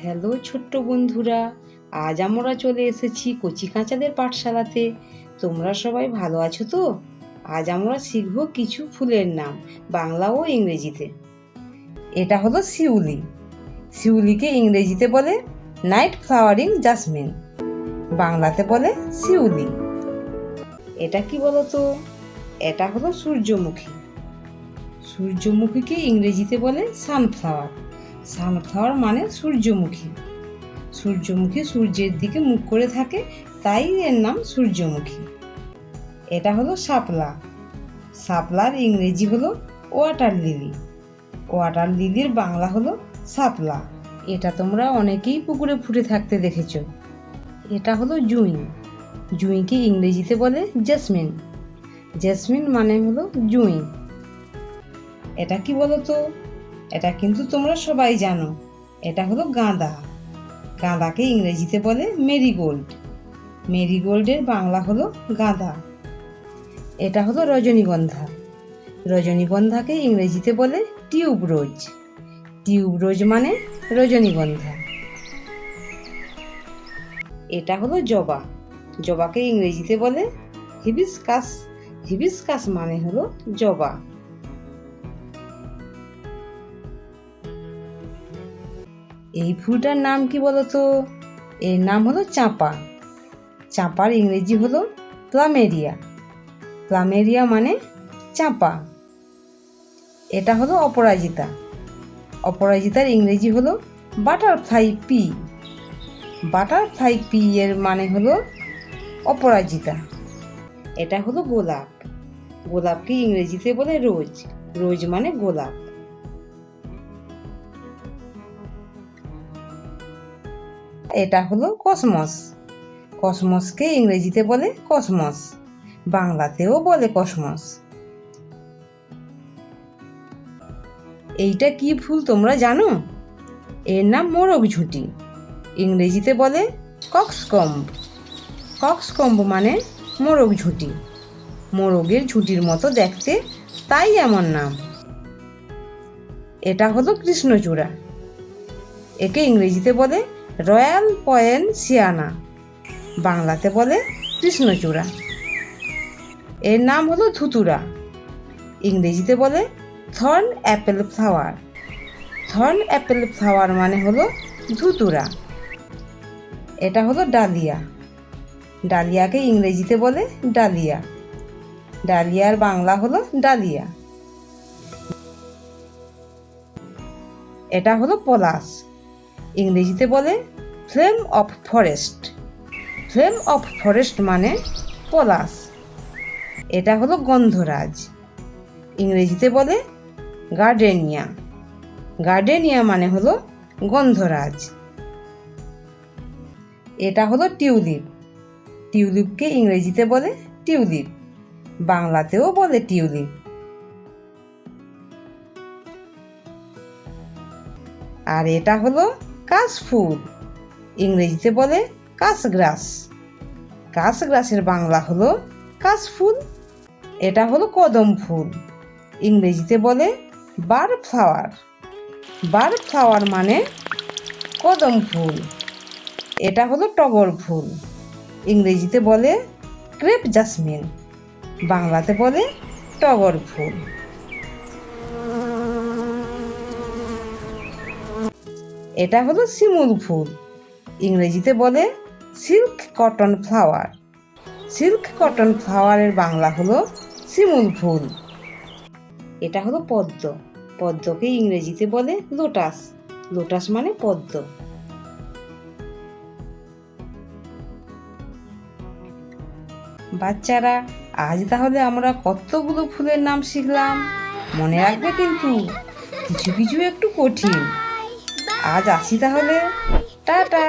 Hello ছোট্ট বন্ধুরা, আজ আমরা চলে এসেছি কচি কাঁচাদের পাঠশালাতে। তোমরা সবাই ভালো আছো তো? আজ আমরা শিখব কিছু ফুলের নাম, বাংলা ও ইংরেজিতে। এটা হলো শিউলি। শিউলিকে ইংরেজিতে বলে নাইট ফ্লাওয়ারিং জাসমিন, বাংলাতে বলে শিউলি। এটা কি বলতো? এটা হলো সূর্যমুখী। সূর্যমুখীকে ইংরেজিতে বলে সানফ্লাওয়ার। সানফ্লাওয়ার মানে সূর্যমুখী। সূর্যমুখী সূর্যের দিকে মুখ করে থাকে, তাই এর নাম সূর্যমুখী। এটা হলো শাপলা। শাপলার ইংরেজি হলো ওয়াটার লিলি। ওয়াটার লিলির বাংলা হলো শাপলা। এটা তোমরা অনেকেই পুকুরে ফুটে থাকতে দেখেছো। এটা হলো জুঁই। জুঁইকে ইংরেজিতে বলে জেসমিন। জেসমিন মানে হলো জুঁই। এটা কি বলতো? এটা কিন্তু তোমরা সবাই জানো। এটা হলো গাঁদা। গাঁদাকে ইংরেজিতে বলে মেরিগোল্ড। মেরিগোল্ডের বাংলা হলো গাঁদা। এটা হলো রজনীগন্ধা। রজনীগন্ধাকে ইংরেজিতে বলে টিউবরোজ। টিউবরোজ মানে রজনীগন্ধা। এটা হলো জবা। জবাকে ইংরেজিতে বলে হিবিস্কাস। হিবিস্কাস মানে হলো জবা। এই ফুলটার নাম কি বলতো? এর নাম হলো চাঁপা। চাঁপার ইংরেজি হলো প্লামেরিয়া। প্লামেরিয়া মানে চাঁপা। এটা হলো অপরাজিতা। অপরাজিতার ইংরেজি হলো বাটারফ্লাই পি। বাটারফ্লাই পি এর মানে হলো অপরাজিতা। এটা হলো গোলাপ। গোলাপকে ইংরেজিতে বলে রোজ। রোজ মানে গোলাপ। এটা হলো কসমস। কসমসকে ইংরেজিতে বলে কসমস, বাংলাতেও বলে কসমস। এইটা কি ফুল তোমরা জানো? এর নাম মোরগ ঝুঁটি। ইংরেজিতে বলে কক্সকম্ব। কক্সকম্ব মানে মোরগ ঝুঁটি। মোরগের ঝুঁটির মতো দেখতে, তাই এমন নাম। এটা হলো কৃষ্ণচূড়া। একে ইংরেজিতে বলে রয়্যাল পয়েনসিয়ানা, বাংলাতে বলে কৃষ্ণচূড়া। এর নাম হলো ধুতুরা। ইংরেজিতে বলে thorn apple flower. Thorn apple flower মানে হলো ধুতুরা। এটা হলো ডালিয়া। ডালিয়াকে ইংরেজিতে বলে ডালিয়া। ডালিয়ার বাংলা হলো ডালিয়া। এটা হলো পলাশ। ইংরেজিতে বলে flame of forest. Flame of forest মানে পলাশ। এটা হলো গন্ধরাজ। ইংরেজিতে বলে গার্ডেনিয়া। গার্ডেনিয়া মানে হলো গন্ধরাজ। এটা হলো টিউলিপ। টিউলিপকে ইংরেজিতে বলে টিউলিপ, বাংলাতেও বলে টিউলিপ। আর এটা হলো কাশফুল। ইংরেজিতে বলে কাশগ্রাস। কাশগ্রাসের বাংলা হলো কাশফুল। এটা হলো কদম ফুল। ইংরেজিতে বলে বার ফ্লাওয়ার। বার ফ্লাওয়ার মানে কদম ফুল। এটা হলো টগর ফুল। ইংরেজিতে বলে ক্রেপ জাসমিন, বাংলাতে বলে টগর ফুল। এটা হলো শিমুল ফুল। ইংরেজিতে বলে silk cotton flower. Silk cotton ফ্লাওয়ারের বাংলা হলো শিমুল ফুল। এটা হলো পদ্ম। পদ্মকে ইংরেজিতে বলে লোটাস। লোটাস মানে পদ্ম। বাচ্চারা, আজ তাহলে আমরা কতগুলো ফুলের নাম শিখলাম। মনে রাখবে কিন্তু, কিছু কিছু একটু কঠিন। আজ আসি তাহলে, টাটা।